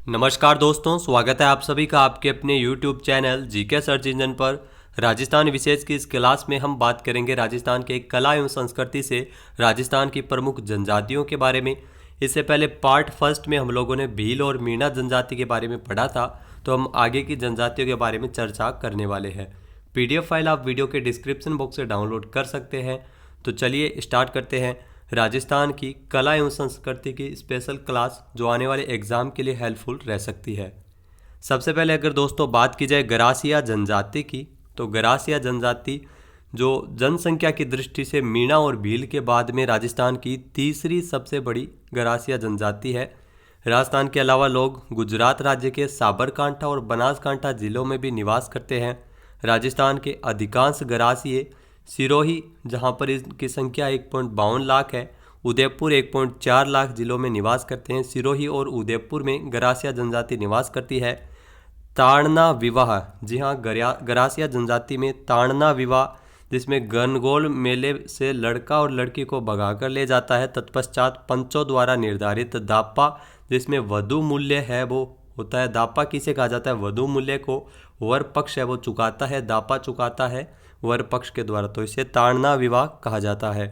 नमस्कार दोस्तों, स्वागत है आप सभी का आपके अपने YouTube channel GK search engine पर। राजस्थान विशेष की इस क्लास में हम बात करेंगे राजस्थान के कला एवं संस्कृति से राजस्थान की प्रमुख जनजातियों के बारे में। इससे पहले पार्ट फर्स्ट में हम लोगों ने भील और मीणा जनजाति के बारे में पढ़ा था, तो हम आगे की जनजातियों के बारे में चर्चा करने वाले हैं। PDF फाइल आप वीडियो के डिस्क्रिप्शन बॉक्स से डाउनलोड कर सकते हैं। तो चलिए स्टार्ट करते हैं राजस्थान की कला एवं संस्कृति की स्पेशल क्लास, जो आने वाले एग्ज़ाम के लिए हेल्पफुल रह सकती है। सबसे पहले अगर दोस्तों बात की जाए गरासिया जनजाति की, तो गरासिया जनजाति जो जनसंख्या की दृष्टि से मीणा और भील के बाद में राजस्थान की तीसरी सबसे बड़ी गरासिया जनजाति है। राजस्थान के अलावा लोग गुजरात राज्य के साबरकांठा और बनासकांठा जिलों में भी निवास करते हैं। राजस्थान के अधिकांश गरासिये सिरोही, जहां पर इनकी संख्या 1.52 लाख है, उदयपुर 1.4 लाख जिलों में निवास करते हैं। सिरोही और उदयपुर में गरासिया जनजाति निवास करती है। ताड़ना विवाह, जी हाँ, गरासिया जनजाति में ताड़ना विवाह, जिसमें गणगौर मेले से लड़का और लड़की को भगाकर ले जाता है। तत्पश्चात पंचों द्वारा निर्धारित दापा, जिसमें वधु मूल्य है वो होता है। दापा किसे कहा जाता है? वधु मूल्य को वर पक्ष है वो चुकाता है, दापा चुकाता है वर पक्ष के द्वारा, तो इसे ताड़ना विवाह कहा जाता है।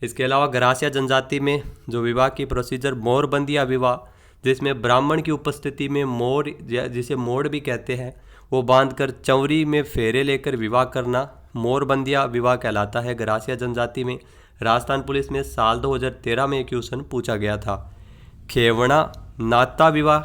इसके अलावा गरासिया जनजाति में जो विवाह की प्रोसीजर मोरबंदिया विवाह, जिसमें ब्राह्मण की उपस्थिति में मोर, जिसे मोड़ भी कहते हैं, वो बांधकर चौरी में फेरे लेकर विवाह करना मोरबंदिया विवाह कहलाता है। गरासिया जनजाति में राजस्थान पुलिस में साल 2013 में क्वेश्चन पूछा गया था। खेवणा नाता विवाह,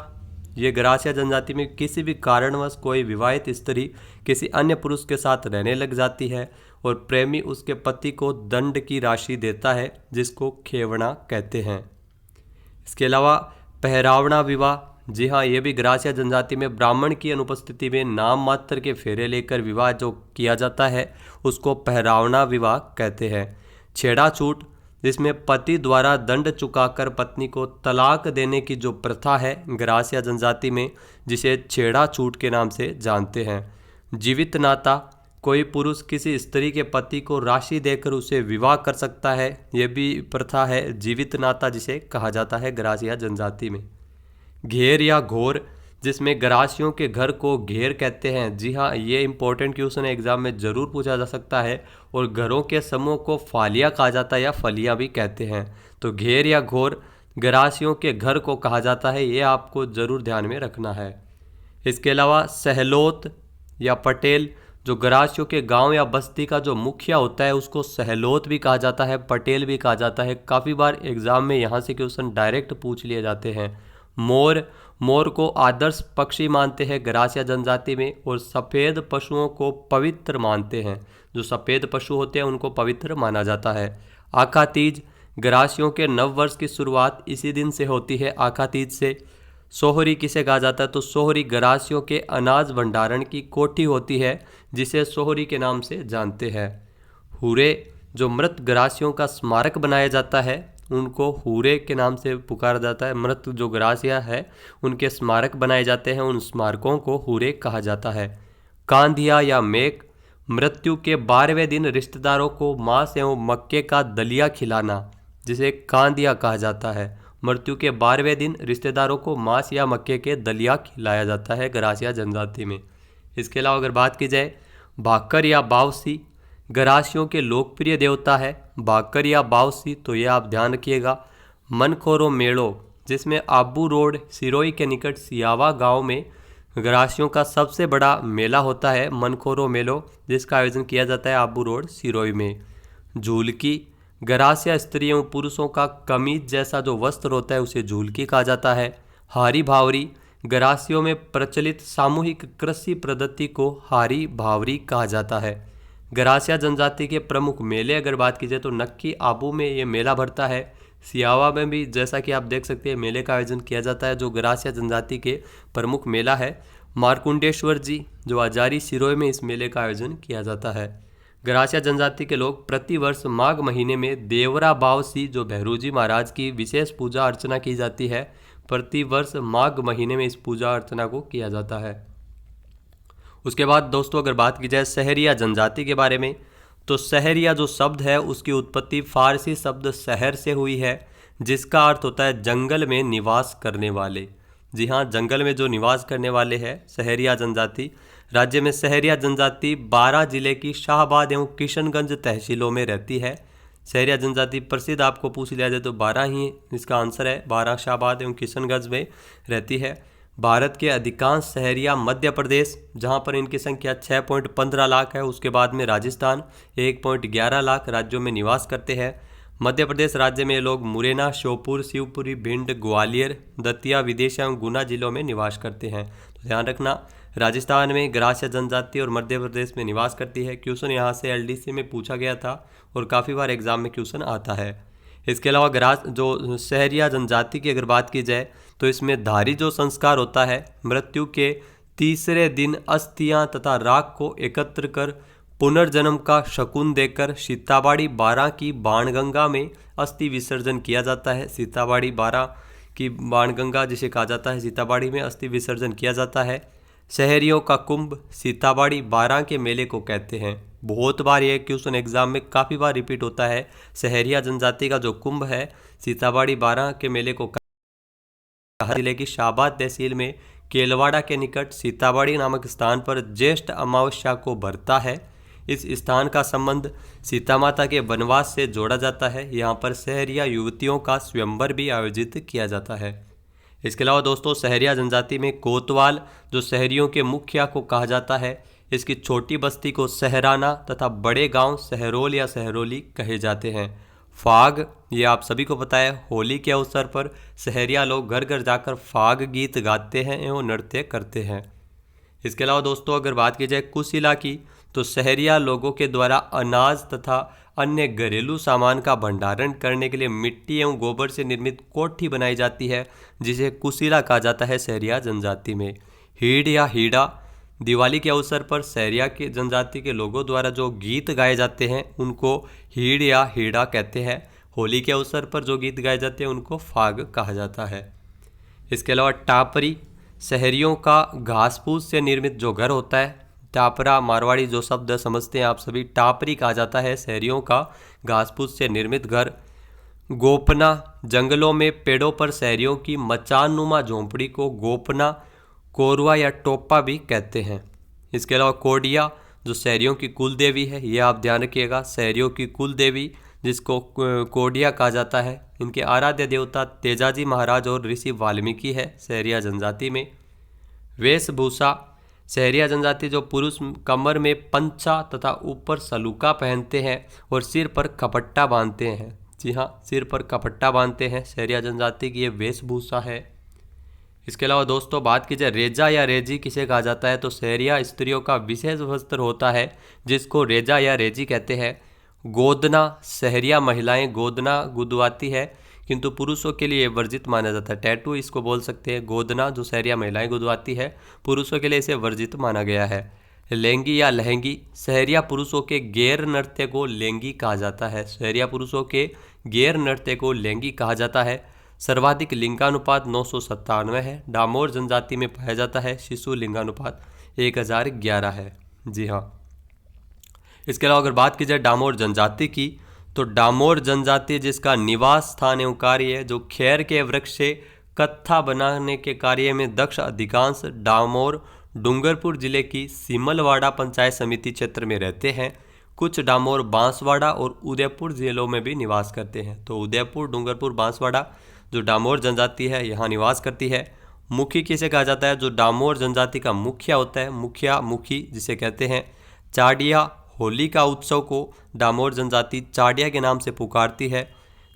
ये गरासिया जनजाति में किसी भी कारणवश कोई विवाहित स्त्री किसी अन्य पुरुष के साथ रहने लग जाती है और प्रेमी उसके पति को दंड की राशि देता है, जिसको खेवणा कहते हैं। इसके अलावा पहरावना विवाह, जी हाँ, ये भी गरासिया जनजाति में ब्राह्मण की अनुपस्थिति में नाम मात्र के फेरे लेकर विवाह जो किया जाता है उसको पहरावना विवाह कहते हैं। छेड़ा छूट, जिसमें पति द्वारा दंड चुकाकर पत्नी को तलाक देने की जो प्रथा है गरासिया जनजाति में, जिसे छेड़ा छूट के नाम से जानते हैं। जीवित नाता, कोई पुरुष किसी स्त्री के पति को राशि देकर उसे विवाह कर सकता है, यह भी प्रथा है जीवित नाता जिसे कहा जाता है गरासिया जनजाति में। घेर या घोर, जिसमें गरासियों के घर को घेर कहते हैं। जी हाँ, ये इंपॉर्टेंट क्वेश्चन एग्जाम में ज़रूर पूछा जा सकता है। और घरों के समूह को फालिया कहा जाता है या फलियाँ भी कहते हैं। तो घेर या घोर गरासियों के घर को कहा जाता है, ये आपको ज़रूर ध्यान में रखना है। इसके अलावा सहलोत या पटेल, जो गरासियों के गांव या बस्ती का जो मुखिया होता है उसको सहलोत भी कहा जाता है, पटेल भी कहा जाता है। काफ़ी बार एग्ज़ाम में यहाँ से क्वेश्चन डायरेक्ट पूछ लिए जाते हैं। मोर, मोर को आदर्श पक्षी मानते हैं गरासिया जनजाति में, और सफ़ेद पशुओं को पवित्र मानते हैं। जो सफ़ेद पशु होते हैं उनको पवित्र माना जाता है। आखा तीज, गरासियों के नव वर्ष की शुरुआत इसी दिन से होती है, आखा तीज से। सोहरी किसे कहा जाता है? तो सोहरी गरासियों के अनाज भंडारण की कोठी होती है, जिसे सोहरी के नाम से जानते हैं। हुरे, जो मृत गरासियों का स्मारक बनाया जाता है उनको हुरे के नाम से पुकारा जाता है। मृत जो गरासिया है उनके स्मारक बनाए जाते हैं, उन स्मारकों को हुरे कहा जाता है। कांधिया या मेक, मृत्यु के 12वें दिन रिश्तेदारों को मांस एवं मक्के का दलिया खिलाना, जिसे कांधिया कहा जाता है। मृत्यु के 12वें दिन रिश्तेदारों को मांस या मक्के के दलिया खिलाया जाता है गरासिया जनजाति में। इसके अलावा अगर बात की जाए भाकर या बावसी, गरासियों के लोकप्रिय देवता है भाकर या बावसी, तो ये आप ध्यान रखिएगा। मनखोरो मेलो, जिसमें आबू रोड सिरोही के निकट सियावा गांव में गरासियों का सबसे बड़ा मेला होता है, मनखोरो मेलो, जिसका आयोजन किया जाता है आबू रोड सिरोही में। झूलकी, गरासिया स्त्रियों पुरुषों का कमीज जैसा जो वस्त्र होता है उसे झूलकी कहा जाता है। हारी भावरी, गरासियों में प्रचलित सामूहिक कृषि पद्धति को हारी भावरी कहा जाता है। गरासिया जनजाति के प्रमुख मेले अगर बात की जाए तो नक्की आबू में ये मेला भरता है। सियावा में भी जैसा कि आप देख सकते हैं मेले का आयोजन किया जाता है, जो गरासिया जनजाति के प्रमुख मेला है। मार्कुंडेश्वर जी, जो आजारी सिरोही में इस मेले का आयोजन किया जाता है। गरासिया जनजाति के लोग प्रतिवर्ष माघ महीने में देवरा बावसी, जो भैरू जी महाराज की विशेष पूजा अर्चना की जाती है, प्रतिवर्ष माघ महीने में इस पूजा अर्चना को किया जाता है। उसके बाद दोस्तों अगर बात की जाए सहरिया जनजाति के बारे में, तो सहरिया जो शब्द है उसकी उत्पत्ति फारसी शब्द शहर से हुई है, जिसका अर्थ होता है जंगल में निवास करने वाले। जी हाँ, जंगल में जो निवास करने वाले हैं सहरिया जनजाति। राज्य में सहरिया जनजाति 12 जिले की शाहबाद एवं किशनगंज तहसीलों में रहती है। सहरिया जनजाति प्रसिद्ध आपको पूछ लिया जाए तो 12 ही इसका आंसर है, 12 शाहबाद एवं किशनगंज में रहती है। भारत के अधिकांश सहरिया मध्य प्रदेश, जहां पर इनकी संख्या 6.15 लाख है, उसके बाद में राजस्थान 1.11 लाख राज्यों में निवास करते हैं। मध्य प्रदेश राज्य में लोग मुरैना, श्योपुर, शिवपुरी, भिंड, ग्वालियर, दतिया, विदिशा एवं गुना जिलों में निवास करते हैं। तो ध्यान रखना, राजस्थान में ग्रास्य जनजाति और मध्य प्रदेश में निवास करती है। क्वेश्चन यहाँ से एलडीसी में पूछा गया था और काफ़ी बार एग्जाम में क्वेश्चन आता है। इसके अलावा जो सहरिया जनजाति की अगर बात की जाए तो इसमें धारी जो संस्कार होता है, मृत्यु के तीसरे दिन अस्थियां तथा राख को एकत्र कर पुनर्जन्म का शकुन देकर सीताबाड़ी 12 की बाणगंगा में अस्थि विसर्जन किया जाता है। सीताबाड़ी 12 की बाणगंगा जिसे कहा जाता है, सीताबाड़ी में अस्थि विसर्जन किया जाता है। शहरियों का कुंभ सीताबाड़ी 12 के मेले को कहते हैं। बहुत बार ये क्वेश्चन एग्जाम में काफ़ी बार रिपीट होता है। सहरिया जनजाति का जो कुंभ है सीताबाड़ी 12 के मेले को जिले की शाहबाद तहसील में केलवाड़ा के निकट सीताबाड़ी नामक स्थान पर ज्येष्ठ अमावस्या को भरता है। इस स्थान का संबंध सीता माता के वनवास से जोड़ा जाता है। यहाँ पर सहरिया युवतियों का स्वयंवर भी आयोजित किया जाता है। इसके अलावा दोस्तों, सहरिया जनजाति में कोतवाल जो शहरियों के मुखिया को कहा जाता है, इसकी छोटी बस्ती को सहराना तथा बड़े गांव सहरोल या सहरोली कहे जाते हैं। फाग, ये आप सभी को पता है, होली के अवसर पर सहरिया लोग घर घर जाकर फाग गीत गाते हैं एवं नृत्य करते हैं। इसके अलावा दोस्तों, अगर बात की जाए कुशीला की, तो सहरिया लोगों के द्वारा अनाज तथा अन्य घरेलू सामान का भंडारण करने के लिए मिट्टी एवं गोबर से निर्मित कोठी बनाई जाती है, जिसे कुशीला कहा जाता है सहरिया जनजाति में। हीड़ या हीड़ा, दिवाली के अवसर पर सहरिया के जनजाति के लोगों द्वारा जो गीत गाए जाते हैं उनको हीड़ या हीड़ा कहते हैं। होली के अवसर पर जो गीत गाए जाते हैं उनको फाग कहा जाता है। इसके अलावा टापरी, शहरियों का घास फूस से निर्मित जो घर होता है, टापरा मारवाड़ी जो शब्द समझते हैं आप सभी, टापरी कहा जाता है शहरियों का घास फूस से निर्मित घर। गोपना, जंगलों में पेड़ों पर शहरियों की मचाननुमा झोंपड़ी को गोपना, कोरवा या टोपा भी कहते हैं। इसके अलावा कोडिया जो शहरियों की कुल देवी है, ये आप ध्यान रखिएगा, शहरियों की कुल देवी जिसको कोडिया कहा जाता है। इनके आराध्य देवता तेजाजी महाराज और ऋषि वाल्मीकि है सहरिया जनजाति में। वेशभूषा, सहरिया जनजाति जो पुरुष कमर में पंचा तथा ऊपर सलूका पहनते हैं और सिर पर कपट्टा बांधते हैं। जी हाँ, सिर पर कपट्टा बांधते हैं, सहरिया जनजाति की ये वेशभूषा है। इसके अलावा दोस्तों, बात की जाए रेजा या रेजी किसे कहा जाता है, तो सहरिया स्त्रियों का विशेष वस्त्र होता है जिसको रेजा या रेजी कहते हैं। गोदना, सहरिया महिलाएं गोदना गुदवाती है किंतु पुरुषों के लिए वर्जित माना जाता है। टैटू इसको बोल सकते हैं। गोदना जो सहरिया महिलाएं गुदवाती है, पुरुषों के लिए इसे वर्जित माना गया है। लेंगी या लहंगी, सहरिया पुरुषों के गैर नृत्य को लेंगी कहा जाता है। सहरिया पुरुषों के गैर नृत्य को लेंगी कहा जाता है। सर्वाधिक लिंगानुपात 997 है। डामोर जनजाति में पाया जाता है। शिशु लिंगानुपात 1011 है। जी हाँ। इसके अलावा अगर बात की जाए डामोर जनजाति की, तो डामोर जनजाति जिसका निवास स्थान एवं कार्य है जो खैर के वृक्ष से कत्था बनाने के कार्य में दक्ष अधिकांश डामोर डूंगरपुर जिले की सिमलवाड़ा पंचायत समिति क्षेत्र में रहते हैं। कुछ डामोर बांसवाड़ा और उदयपुर जिलों में भी निवास करते हैं। तो उदयपुर, डूंगरपुर, बांसवाड़ा जो डामोर जनजाति है यहाँ निवास करती है। मुखी किसे कहा जाता है, जो डामोर जनजाति का मुखिया होता है, मुखिया मुखी जिसे कहते हैं। चाडिया, होली का उत्सव को डामोर जनजाति चाडिया के नाम से पुकारती है।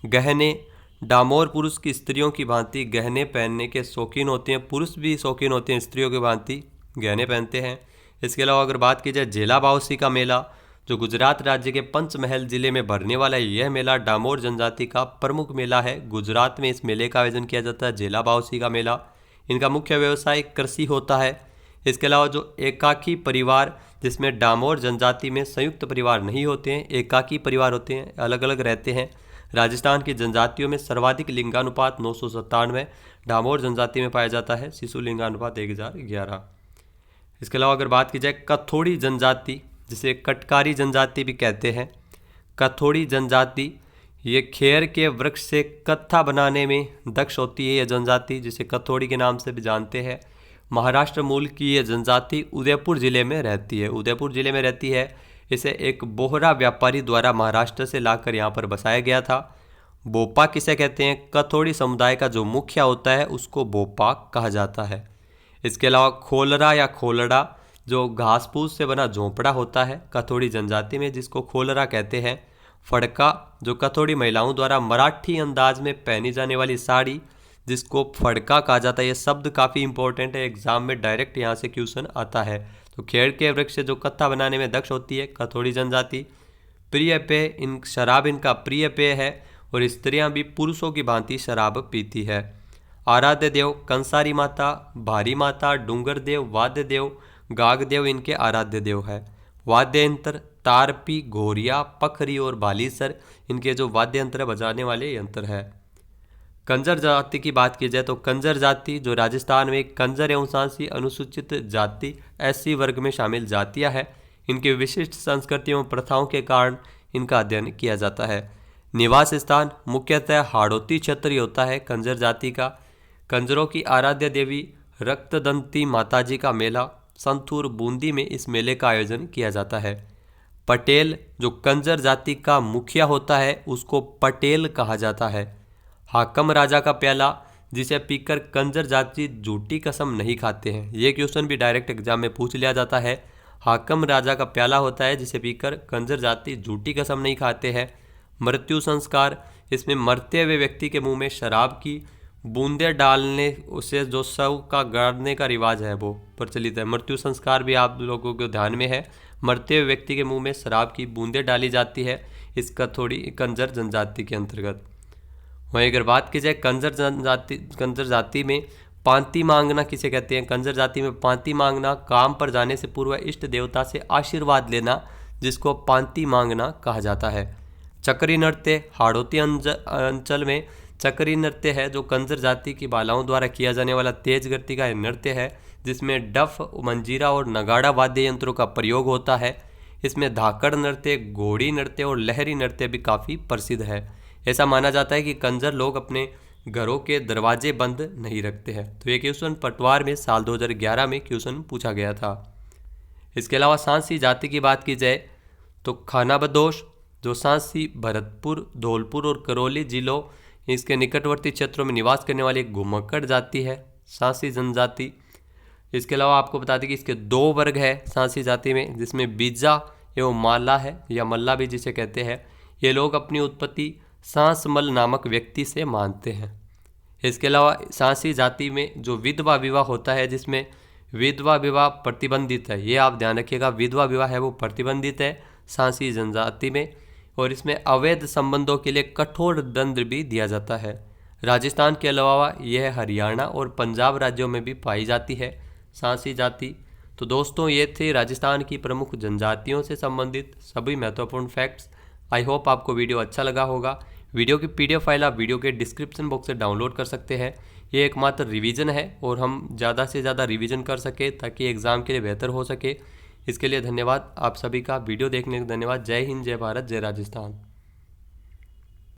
गहने, डामोर पुरुष की स्त्रियों की भांति गहने पहनने के शौकीन होते हैं। पुरुष भी शौकीन होते हैं, स्त्रियों की भांति गहने पहनते हैं। इसके अलावा अगर बात की जाए झेला बावसी का मेला, जो गुजरात राज्य के पंचमहल जिले में भरने वाला है, यह मेला डामोर जनजाति का प्रमुख मेला है। गुजरात में इस मेले का आयोजन किया जाता है, झेला बावसी का मेला। इनका मुख्य व्यवसाय कृषि होता है। इसके अलावा जो एकाकी परिवार, जिसमें डामोर जनजाति में संयुक्त परिवार नहीं होते हैं, एकाकी परिवार होते हैं, अलग अलग रहते हैं। राजस्थान की जनजातियों में सर्वाधिक लिंगानुपात 997 डामोर जनजाति में पाया जाता है। शिशु लिंगानुपात 1011। इसके अलावा अगर बात की जाए कथोड़ी जनजाति, जिसे कटकारी जनजाति भी कहते हैं, कथोड़ी जनजाति ये खेर के वृक्ष से कत्था बनाने में दक्ष होती है। यह जनजाति जिसे कथोड़ी के नाम से भी जानते हैं। महाराष्ट्र मूल की ये जनजाति उदयपुर जिले में रहती है। उदयपुर जिले में रहती है। इसे एक बोहरा व्यापारी द्वारा महाराष्ट्र से लाकर यहाँ पर बसाया गया था। बोपा किसे कहते हैं? कथोड़ी समुदाय का जो मुखिया होता है उसको बोपा कहा जाता है। इसके अलावा खोलरा या खोलड़ा जो घास फूस से बना झोंपड़ा होता है कथोड़ी जनजाति में, जिसको खोलरा कहते हैं। फड़का जो कथोड़ी महिलाओं द्वारा मराठी अंदाज में पहनी जाने वाली साड़ी, जिसको फड़का कहा जाता है। ये शब्द काफ़ी इंपॉर्टेंट है, एग्जाम में डायरेक्ट यहाँ से क्वेश्चन आता है। तो खेड़ के वृक्ष से जो कत्था बनाने में दक्ष होती है कथोड़ी जनजाति। प्रिय पेय, शराब इनका प्रिय पेय है और स्त्रियां भी पुरुषों की भांति शराब पीती है। आराध्य देव कंसारी माता, भारी माता, डूंगर देव, वाद्य देव, गाग देव इनके आराध्य देव है। वाद्य यंत्र तारपी, घोरिया, पखरी और बालीसर इनके जो वाद्य यंत्र बजाने वाले यंत्र है। कंजर जाति की बात की जाए तो कंजर जाति जो राजस्थान में कंजर एवं सांसी अनुसूचित जाति एससी वर्ग में शामिल जातियां हैं, इनके विशिष्ट संस्कृति एवं प्रथाओं के कारण इनका अध्ययन किया जाता है। निवास स्थान मुख्यतः हाड़ौती क्षेत्र ही होता है कंजर जाति का। कंजरों की आराध्य देवी रक्तदंती माताजी का मेला संतूर बूंदी में इस मेले का आयोजन किया जाता है। पटेल जो कंजर जाति का मुखिया होता है उसको पटेल कहा जाता है। हाकम राजा का प्याला जिसे पीकर कंजर जाति झूठी कसम नहीं खाते हैं। ये क्वेश्चन भी डायरेक्ट एग्जाम में पूछ लिया जाता है। हाकम राजा का प्याला होता है जिसे पीकर कंजर जाति झूठी कसम नहीं खाते हैं। मृत्यु संस्कार, इसमें मरते हुए व्यक्ति के मुंह में शराब की बूंदे डालने उसे जो शव का गाड़ने का रिवाज है वो प्रचलित है। मृत्यु संस्कार भी आप लोगों को ध्यान में है। मरते हुए व्यक्ति के मुंह में शराब की बूंदें डाली जाती है इसका थोड़ी कंजर जनजाति के अंतर्गत। वहीं अगर बात की जाए कंजर जाति में पांति मांगना किसे कहते हैं? कंजर जाति में पांति मांगना काम पर जाने से पूर्व इष्ट देवता से आशीर्वाद लेना, जिसको पांति मांगना कहा जाता है। चक्री नृत्य हाड़ौती अंचल में चक्री नृत्य है जो कंजर जाति की बालाओं द्वारा किया जाने वाला तेज गति का नृत्य है, जिसमें डफ, मंजीरा और नगाड़ा वाद्य यंत्रों का प्रयोग होता है। इसमें धाकड़ नृत्य, घोड़ी नृत्य और लहरी नृत्य भी काफ़ी प्रसिद्ध है। ऐसा माना जाता है कि कंजर लोग अपने घरों के दरवाजे बंद नहीं रखते हैं। तो ये क्वेश्चन पटवार में साल 2011 में क्वेश्चन पूछा गया था। इसके अलावा सांसी जाति की बात की जाए तो खानाबदोश जो सांसी, भरतपुर, धौलपुर और करौली जिलों इसके निकटवर्ती क्षेत्रों में निवास करने वाली एक घुमक्कड़ जाति है सांसी जनजाति। इसके अलावा आपको बता दें कि इसके 2 वर्ग है सांसी जाति में, जिसमें बीजा एवं माला है या मल्ला भी जिसे कहते हैं। ये लोग अपनी उत्पत्ति सांसमल नामक व्यक्ति से मानते हैं। इसके अलावा सांसी जाति में जो विधवा विवाह होता है, जिसमें विधवा विवाह प्रतिबंधित है। ये आप ध्यान रखिएगा, विधवा विवाह है वो प्रतिबंधित है सांसी जनजाति में। और इसमें अवैध संबंधों के लिए कठोर दंड भी दिया जाता है। राजस्थान के अलावा यह हरियाणा और पंजाब राज्यों में भी पाई जाती है सांसी जाति। तो दोस्तों ये थे राजस्थान की प्रमुख जनजातियों से संबंधित सभी महत्वपूर्ण फैक्ट्स। आई होप आपको वीडियो अच्छा लगा होगा। वीडियो की PDF फाइल आप वीडियो के डिस्क्रिप्शन बॉक्स से डाउनलोड कर सकते हैं। ये एकमात्र रिवीजन है और हम ज़्यादा से ज़्यादा रिवीजन कर सके ताकि एग्ज़ाम के लिए बेहतर हो सके। इसके लिए धन्यवाद आप सभी का। वीडियो देखने का धन्यवाद। जय हिंद, जय भारत, जय राजस्थान।